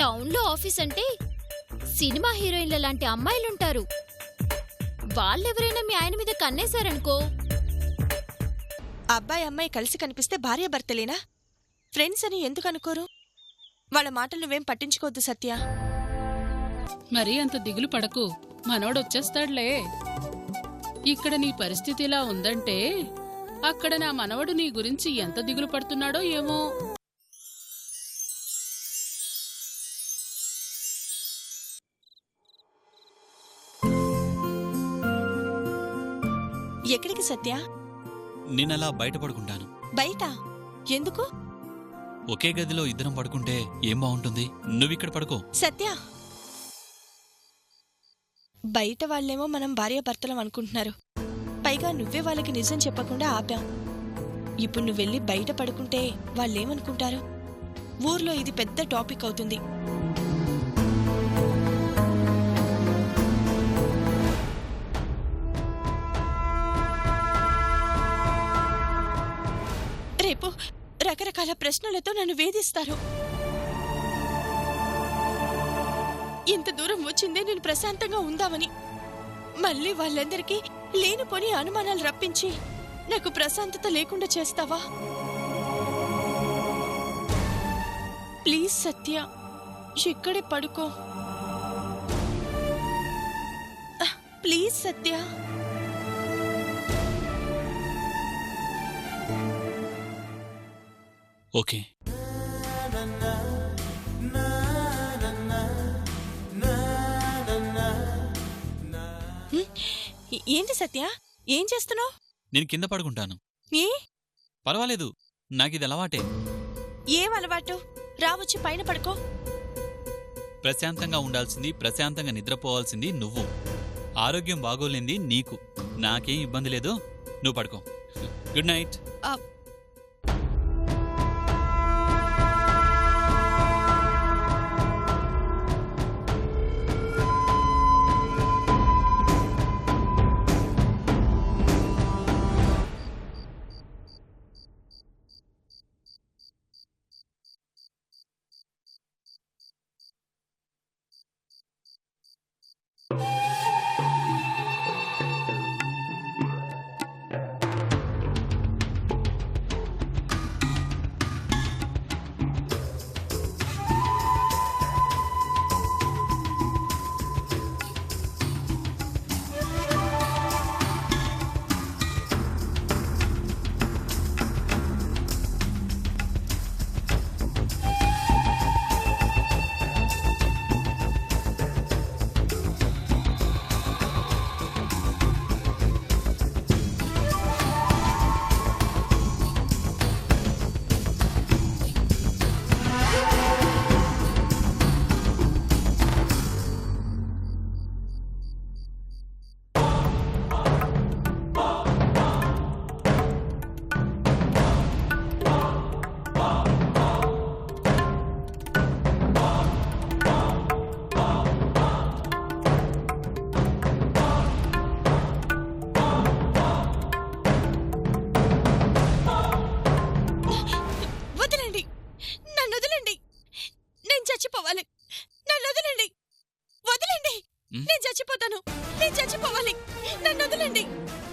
టౌన్లో ఆఫీస్ అంటే సినిమా హీరోయిన్ల లాంటి అమ్మాయిలుంటారు. వాళ్ళెవరైనా మీ ఆయన మీద కన్నేశారనుకో. అబ్బాయి అమ్మాయి కలిసి కనిపిస్తే భార్యాభర్తలేనా? ఫ్రెండ్స్ అని ఎందుకు అనుకోరు? వాళ్ళ మాటలు నువ్వేం పట్టించుకోవద్దు సత్య. మరీ అంత దిగులు పడకు, మనవడొచ్చేస్తాడులే. ఇక్కడ నీ పరిస్థితి ఇలా ఉందంటే అక్కడ నా మనవడు నీ గురించి ఎంత దిగులు పడుతున్నాడో ఏమో. ఎక్కడికి సత్య? నేనలా బయట పడుకుంటాను. బయట ఎందుకు? ఒకే గదిలో ఇద్దరం పడుకుంటే ఏం బాగుంటుంది? నువ్విక్కడ పడుకో. సత్య, బయట వాళ్ళేమో మనం భార్యాభర్తలం అనుకుంటున్నారు. పైగా నువ్వే వాళ్ళకి నిజం చెప్పకుండా ఆపాం. ఇప్పుడు నువ్వెళ్ళి బయట పడుకుంటే వాళ్ళేమనుకుంటారు? ఊర్లో ఇది పెద్ద టాపిక్ అవుతుంది. రేపు రకరకాల ప్రశ్నలతో నన్ను వేధిస్తారు. ఇంత దూరం వచ్చిందే నేను ప్రశాంతంగా ఉందామని. మళ్ళీ వాళ్ళందరికీ లేనిపోని అనుమానాలు రప్పించి నాకు ప్రశాంతత లేకుండా చేస్తావా? ప్లీజ్ సత్య, ఇక్కడే పడుకో. Please Satya. ఓకే. ఏంటి సత్య, ఏం చేస్తున్నావు? నేను కింద పడుకుంటాను. ఏ? పర్వాలేదు, నాకిది అలవాటే. ఏం అలవాటు? రావచ్చి పైన పడుకో. ప్రశాంతంగా ఉండాల్సింది, ప్రశాంతంగా నిద్రపోవాల్సింది నువ్వు. ఆరోగ్యం బాగోలేంది నీకు. నాకేం ఇబ్బంది లేదు, నువ్వు పడుకో. Good night.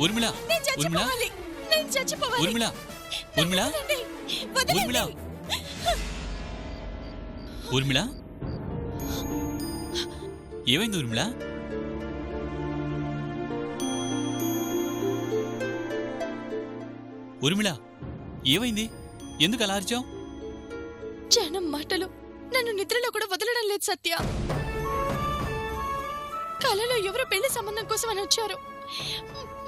ఊర్మిళ, ఊర్మిళ, ఊర్మిళ, ఊర్మిళ, ఊర్మిళ, ఊర్మిళ, ఏమైంది ఊర్మిళ? ఊర్మిళ, ఏమైంది? ఎందుకు అలా అరిచావు? జనం మాటలు నన్ను నిద్రలో కూడా వదలడం లేదు సత్య. కలలో ఎవరో పెళ్లి సంబంధం కోసం అని వచ్చారు.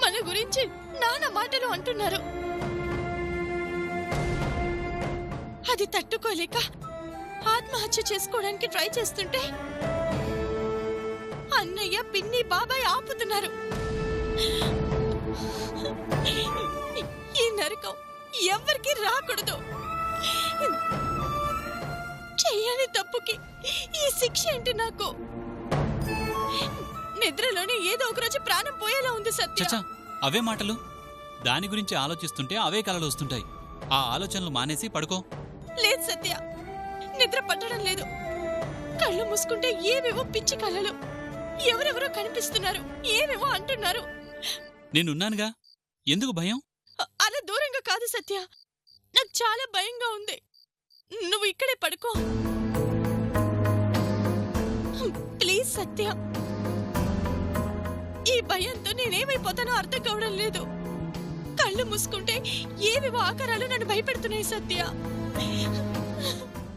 మన గురించి నాన్న మాటలు అంటున్నారు. అది తట్టుకోలేక ఆత్మహత్య చేసుకోవడానికి ట్రై చేస్తుంటే అన్నయ్య, పిన్ని, బాబాయ్ ఆపుతున్నారు. ఈ నరకం ఎవ్వరికి రాకూడదు. చెయ్యని తప్పుకి ఈ శిక్ష ఏంటి నాకు? నిద్రలోనే ఏదో ఒకరోజు ప్రాణం పోయేలా ఉంది సత్య. అవే మాటలు. దాని గురించి ఆలోచిస్తుంటే అవే కలలు వస్తుంటాయి. ఆ ఆలోచనలు మానేసి పడుకో. లేదు సత్య, నిద్ర పట్టడం లేదు. కళ్ళు మూసుకుంటే ఏవేవో పిచ్చి కళ్ళలు, ఎవరెవరో కనిపిస్తున్నారు, ఏవేవో అంటున్నారు. నేనున్నానుగా, ఎందుకు భయం? అలా దూరంగా కాదు సత్య, నాకు చాలా భయంగా ఉంది. నువ్వు ఇక్కడే పడుకో ప్లీజ్ సత్య. ఈ భయంతో నేనేమైపోతానో అర్థం కావడం లేదు. కళ్ళు మూసుకుంటే ఏవేవో ఆకారాలు నన్ను భయపెడుతున్నాయి సత్య.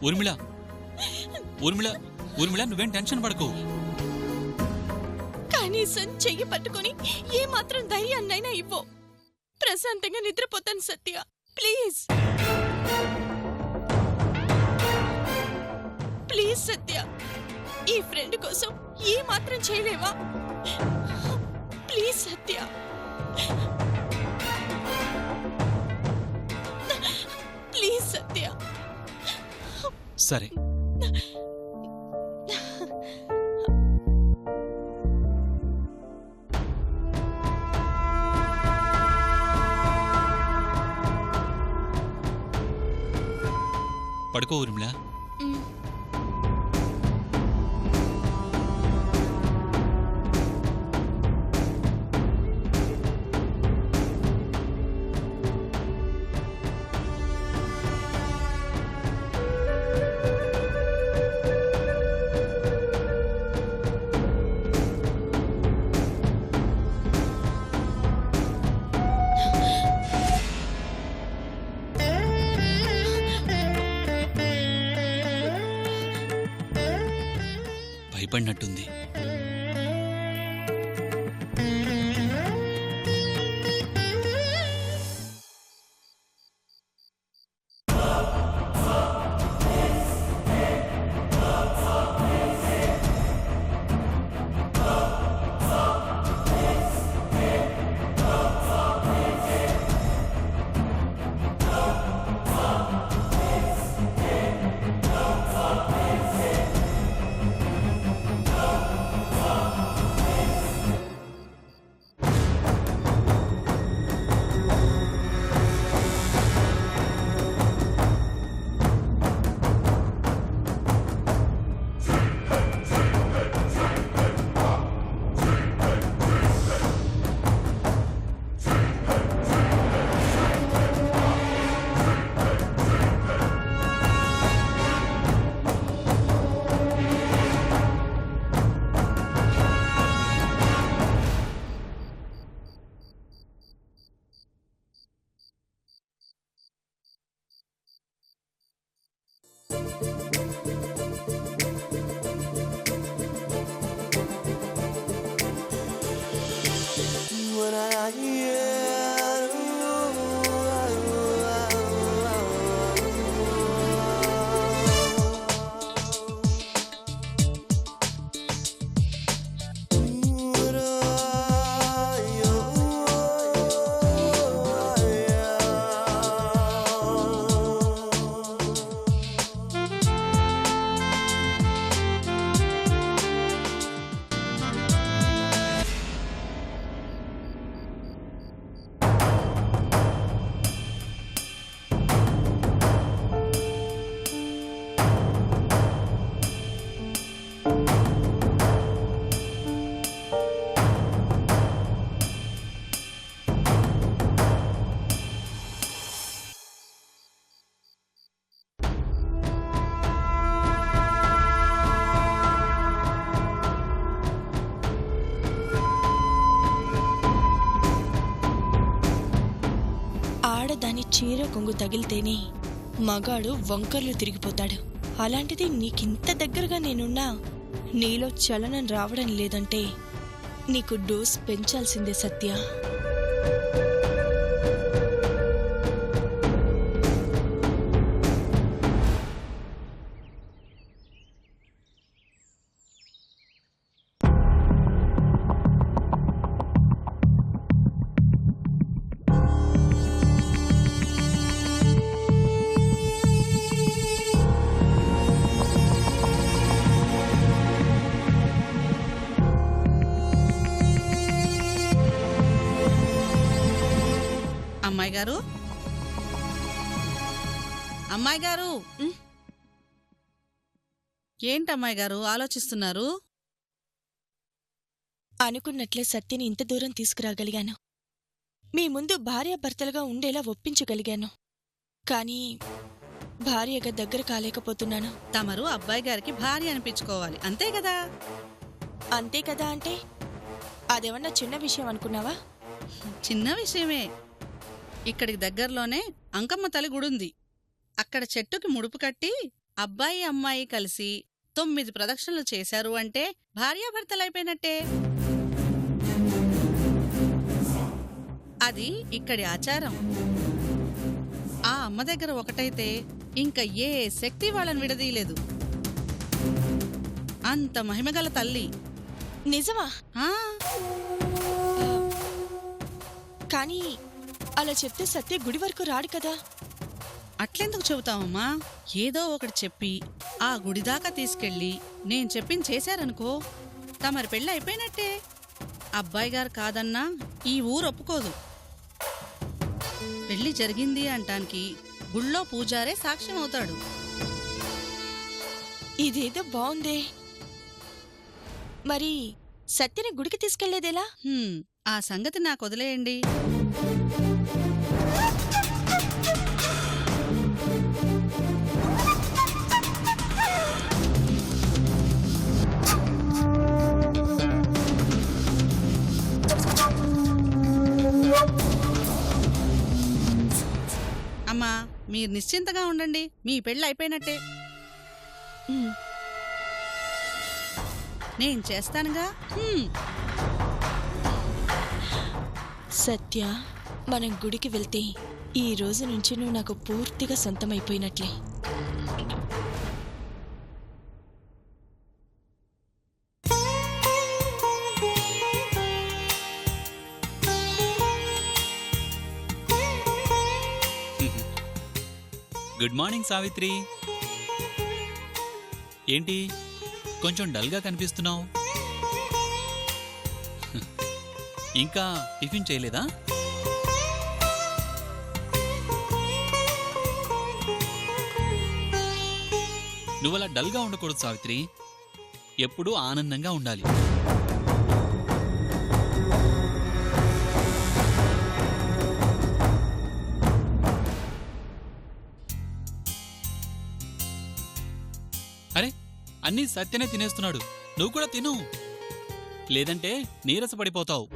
ఊర్మిళ, ఊర్మిళ, ఊర్మిళ, నువ్వేం టెన్షన్ పడకు. కనీసం చెయ్యి పట్టుకొని ఏ మాత్రం ధైర్యాన్నైనా ఇవ్వు. ప్రశాంతంగా నిద్రపోతాను సత్య, ప్లీజ్ ప్లీజ్ సత్య. ఈ ఫ్రెండ్ కోసం ఏ మాత్రం చేయలేవా? Please Satya. ప్లీజ్ సత్య. సరే, పడుకో ఊర్మిళ. భయపడినట్టుంది. దాని చీర కొంగు తగిలితేనే మగాడు వంకర్లు తిరిగిపోతాడు. అలాంటిది నీకింత దగ్గరగా నేనున్నా నీలో చలనం రావడం లేదంటే నీకు డోస్ పెంచాల్సిందే సత్య. అమ్మాయి గారు, అమ్మాయి గారు, ఏంటమ్మాయి గారు ఆలోచిస్తున్నారు? అనుకున్నట్లే సత్యని ఇంత దూరం తీసుకురాగలిగాను. మీ ముందు భార్యాభర్తలుగా ఉండేలా ఒప్పించగలిగాను. కానీ భార్యగా దగ్గర కాలేకపోతున్నాను. తమరు అబ్బాయి గారికి భార్య అనిపించుకోవాలి, అంతే కదా? అంతే కదా అంటే అదేమన్నా చిన్న విషయం అనుకున్నావా? చిన్న విషయమే. ఇక్కడికి దగ్గరలోనే అంకమ్మ తల్లి గుడుంది. అక్కడ చెట్టుకి ముడుపు కట్టి అబ్బాయి అమ్మాయి కలిసి 9 ప్రదక్షిణలు చేశారు అంటే భార్యాభర్తలైపోయినట్టే. అది ఇక్కడి ఆచారం. ఆ అమ్మ దగ్గర ఒకటైతే ఇంకా ఏ శక్తి వాళ్ళని విడదీయలేదు. అంత మహిమగల తల్లి. నిజమా? ఆ కానీ అలా చెప్తే సత్య గుడి వరకు రాడు కదా. అట్లెందుకు చెబుతావమ్మా? ఏదో ఒకటి చెప్పి ఆ గుడిదాకా తీసుకెళ్ళి నేను చెప్పింది చేశారనుకో, తమరి పెళ్ళి అయిపోయినట్టే. అబ్బాయి గారు కాదన్నా ఈ ఊరు ఒప్పుకోదు. పెళ్లి జరిగింది అంటానికి గుళ్ళో పూజారే సాక్ష్యం అవుతాడు. ఇదేదో బావుందే. మరి సత్యని గుడికి తీసుకెళ్లేదేలా? ఆ సంగతి నాకు వదిలేయండి. అమ్మా, మీరు నిశ్చింతగా ఉండండి. మీ పెళ్ళి అయిపోయినట్టే. నేను చేస్తానుగా. సత్య, మనం గుడికి వెళ్తే ఈ రోజు నుంచి నువ్వు నాకు పూర్తిగా సొంతమైపోయినట్లే. Good morning Savitri. ఏంటి కొంచెం డల్గా కనిపిస్తున్నావు? ఇంకా టిఫిన్ చేయలేదా? నువ్వలా డల్గా ఉండకూడదు సావిత్రి. ఎప్పుడూ ఆనందంగా ఉండాలి. అరే, అన్నీ సత్యనే తినేస్తున్నాడు. నువ్వు కూడా తిను, లేదంటే నీరసపడిపోతావు.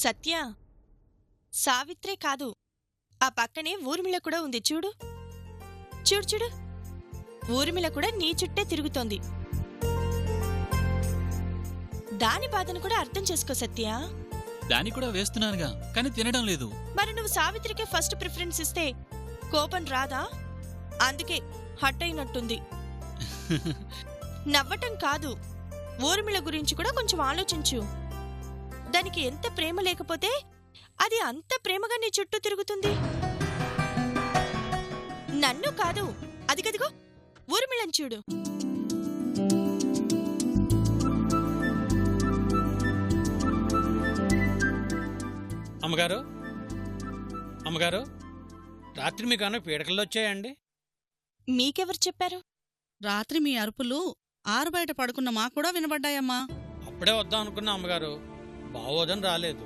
సత్య, సావిత్రే కాదు, ఆ పక్కనే ఊర్మిళ కూడా ఉంది. చూడు చూడు చూడు, ఊర్మిళ కూడా నీ చుట్టే తిరుగుతోంది. దాని బాధను కూడా అర్థం చేసుకో సత్య. దాన్ని కూడా వేస్తున్నానుగా, కానీ తినడం లేదు. మరి నువ్వు సావిత్రికే ఫస్ట్ ప్రిఫరెన్స్ ఇస్తే కోపం రాదా? అందుకే హట్ అయినట్టుంది. నవ్వటం కాదు, ఊర్మిళ గురించి కూడా కొంచెం ఆలోచించు. దానికి ఎంత ప్రేమ లేకపోతే అది అంత ప్రేమగా నీ చుట్టూ తిరుగుతుంది. నన్ను కాదు, అదిగదిగో ఊర్మిళని చూడు. అమ్మగారు, అమ్మగారు, రాత్రి మీకు అన్న పీడకలు వచ్చాయండి? మీకెవరు చెప్పారు? రాత్రి మీ అరుపులు ఆరు బయట పడుకున్న మా కూడా వినబడ్డాయమ్మా. అప్పుడే వద్దాం అనుకున్నా అమ్మగారు, బావోదని రాలేదు.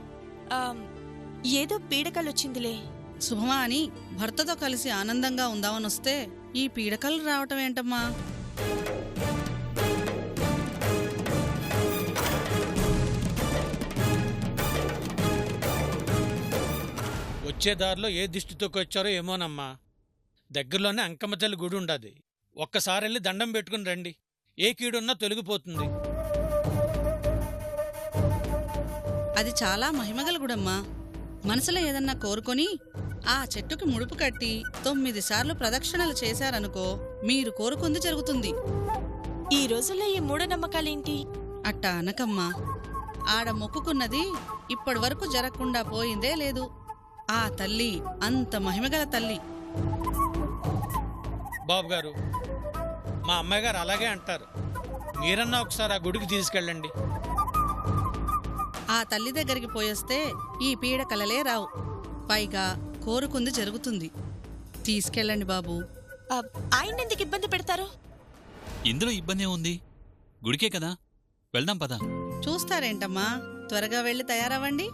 ఏదో పీడకలొచ్చిందిలే. శుభమా అని భర్తతో కలిసి ఆనందంగా ఉందామనొస్తే ఈ పీడకలు రావటం ఏంటమ్మా? వచ్చే దారిలో ఏ దిష్టితో వచ్చారో ఏమోనమ్మా. దగ్గరలోనే అంకమ్మ తల్లి గుడి ఉండదు. ఒక్కసారి వెళ్ళి దండం పెట్టుకుని రండి, ఏ కీడున్నా తొలగిపోతుంది. అది చాలా మహిమగల గుడమ్మా. మనసులో ఏదన్నా కోరుకొని ఆ చెట్టుకి ముడుపు కట్టి 9 సార్లు ప్రదక్షిణలు చేశారనుకో, మీరు కోరుకుంది జరుగుతుంది. ఈ రోజుల్లో ఈ మూఢనమ్మకాలేంటి? అట్టా అనకమ్మా. ఆడ మొక్కుకున్నది ఇప్పటి వరకు జరగకుండా పోయిందే లేదు. ఆ తల్లి అంత మహిమగల తల్లి. బాబుగారు, మా అమ్మాయి గారు అలాగే అంటారు. మీరన్నా ఒకసారి ఆ గుడికి తీసుకెళ్ళండి. ఆ తల్లి దగ్గరికి పోయొస్తే ఈ పీడ కలలే రావు. పైగా కోరుకుంది జరుగుతుంది. తీసుకెళ్ళండి బాబు. ఆయన ఎందుకు ఇబ్బంది పెడతారు? ఇందులో ఇబ్బంది ఉంది, గుడికే కదా, వెళ్దాం పదా. చూస్తారేంటమ్మా, త్వరగా వెళ్ళి తయారవ్వండి.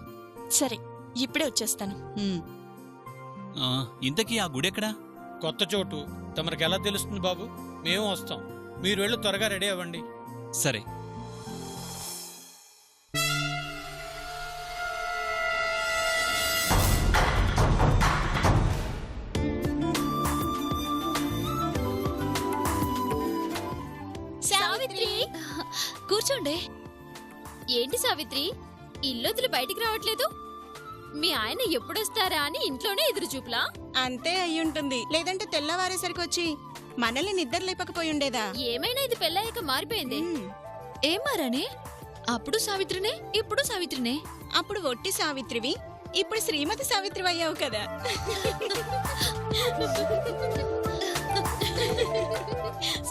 సరే, ఇప్పుడే వచ్చేస్తాను. ఇంతకీ ఆ గుడెక్కడా? కొత్త చోటు తమరికి ఎలా తెలుస్తుంది బాబు? మేము వస్తాం, మీరు వెళ్ళి త్వరగా రెడీ అవ్వండి. సరే. సావిత్రి, కూర్చోండి. ఏంటి సావిత్రి, ఇల్లొదిలి బయటికి రావట్లేదు? మీ ఆయన ఎప్పుడొస్తారా అని ఇంట్లోనే ఎదురు చూపులా? అంతే అయ్యుంటుంది, లేదంటే తెల్లవారేసరికి వచ్చి మనల్ని నిద్ర లేపకపోయుండేదా? ఏమైనా ఇది పెళ్ళాక మారిపోయింది. ఏం మారానే? అప్పుడు సావిత్రినే, ఇప్పుడు సావిత్రినే. అప్పుడు ఒట్టి సావిత్రివి, ఇప్పుడు శ్రీమతి సావిత్రి అయ్యావు కదా.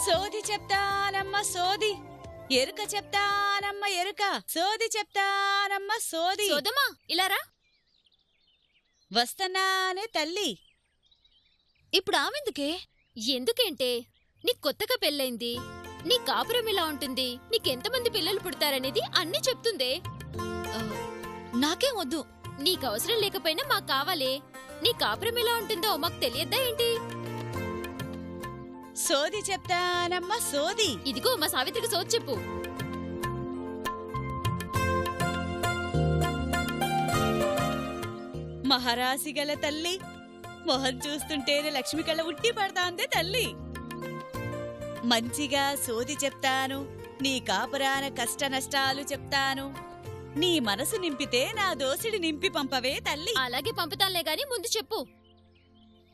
సోది చెప్తానమ్మ సోది, ఎరుక చెప్తానమ్మ ఎరుక, సోది చెప్తానమ్మ సోది. సోదమా, ఇలారా. వస్తన్నానే తల్లి. ఇప్పుడు ఆమెందుకే? ఎందుకేంటే, నీకు కొత్తగా పెళ్ళైంది, నీ కాపురం ఇలా ఉంటుంది, నీకెంతమంది పిల్లలు పుడతారనేది అన్నీ చెప్తుందే. నాకేం వద్దు. నీకవసరం లేకపోయినా మాకు కావాలే. నీ కాపురం ఎలా ఉంటుందో మాకు తెలియద్దా ఏంటి? సోది చెప్తానమ్మ సోది. ఇదిగో మా సావిత్రికి సోది చెప్పు. మహారాశి గల తల్లి, మొహం చూస్తుంటేనే లక్ష్మి కళ్ళ ఉట్టి పడతాందే తల్లి. మంచిగా సోది చెప్తాను, నీ కాపురాన కష్ట నష్టాలు చెప్తాను. నీ మనసు నింపితే నా దోసిడి నింపి పంపవే తల్లి. అలాగే పంపుతానులే గాని ముందు చెప్పు.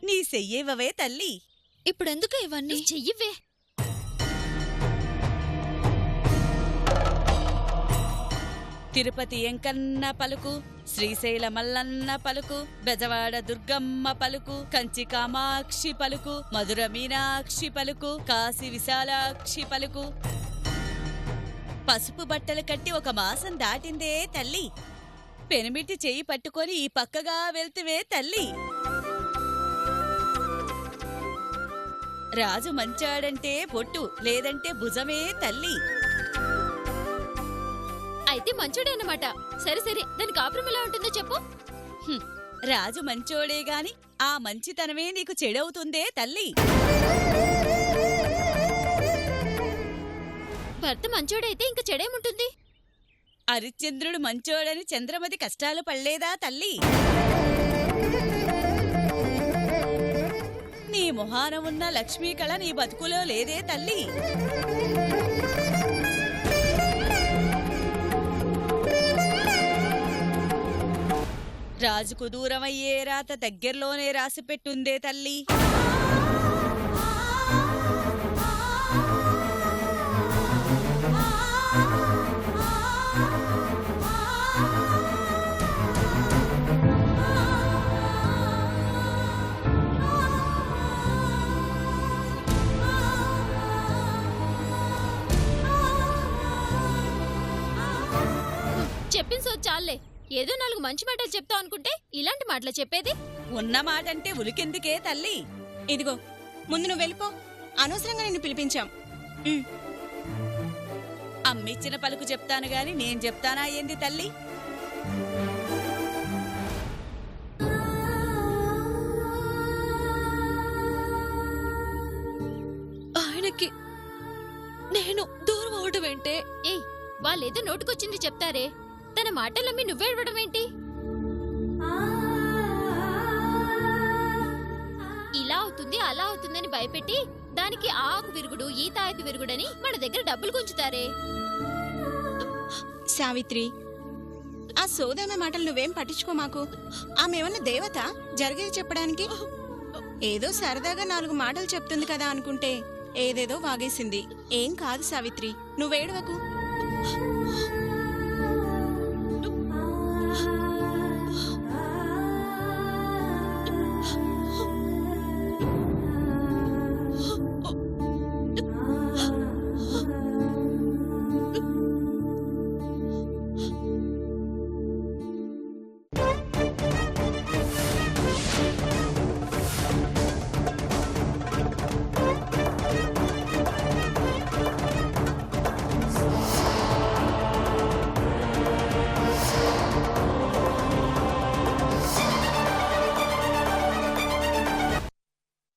నీ చెయ్యేవవే తల్లి. ఇప్పుడెందుకు ఇవన్నీ? చెయ్యివే. తిరుపతి ఎంకన్న పలుకు, శ్రీశైల మల్లన్న పలుకు, బెజవాడ దుర్గమ్మ పలుకు, కంచి కామాక్షి పలుకు, మధుర మీనాక్షి పలుకు, కాశీ విశాలాక్షి పలుకు. పసుపు బట్టలు కట్టి 1 మాసం దాటిందే తల్లి. పెనిమిటి చెయ్యి పట్టుకొని ఈ పక్కగా వెళ్తువే తల్లి. రాజు మంచాడంటే బొట్టు, లేదంటే భుజమే తల్లి. అయితే మంచోడే అన్నమాట. సరే సరే, దాని కాపురం ఎలా ఉంటుందో చెప్పు. రాజు మంచోడే గాని ఆ మంచితనమే నీకు చెడవుతుందే తల్లి. భర్త మంచోడైతే ఇంక చెడేముంటుంది? హరిశ్చంద్రుడు మంచోడని చంద్రమతి కష్టాలు పడలేదా తల్లి? నీ మొహాన ఉన్న లక్ష్మీ కళ నీ బతుకులో లేదే తల్లి. రాజుకు దూరమయ్యే రాత దగ్గర్లోనే రాసిపెట్టుందే తల్లి. చెప్పిన సో చాలే. ఏదో 4 మంచి మాటలు చెప్తావు అనుకుంటే ఇలాంటి మాటలు చెప్పేది? ఉన్న మాటంటే ఉలికెందుకే తల్లి? ఇదిగో, ముందు నువ్వు వెళ్ళిపో, అనవసరంగా నిన్ను పిలిపించాం. అమ్మిచ్చిన పలుకు చెప్తాను గాని నేను చెప్తానా ఏంది తల్లి? ఆయనకి నేను దూరం అవడం ఏంటే? ఏయ్, వాళ్ళేదో నోటుకొచ్చింది చెప్తారే, తన మాటలమ్మి నువ్వేడవడం ఏంటి? ఇలా అవుతుంది అలా అవుతుందని భయపెట్టి దానికి ఆ ఆకు విరుగుడు ఈ తాయకు విరుగుడని మన దగ్గర డబ్బులు గుంచుతారే. సావిత్రి, ఆ సోదమ్మ మాటలు నువ్వేం పట్టించుకో మాకు. ఆమె ఏమన్నా దేవత జరిగేది చెప్పడానికి? ఏదో సరదాగా 4 మాటలు చెప్తుంది కదా అనుకుంటే ఏదేదో వాగేసింది. ఏం కాదు సావిత్రి, నువ్వేడవకు.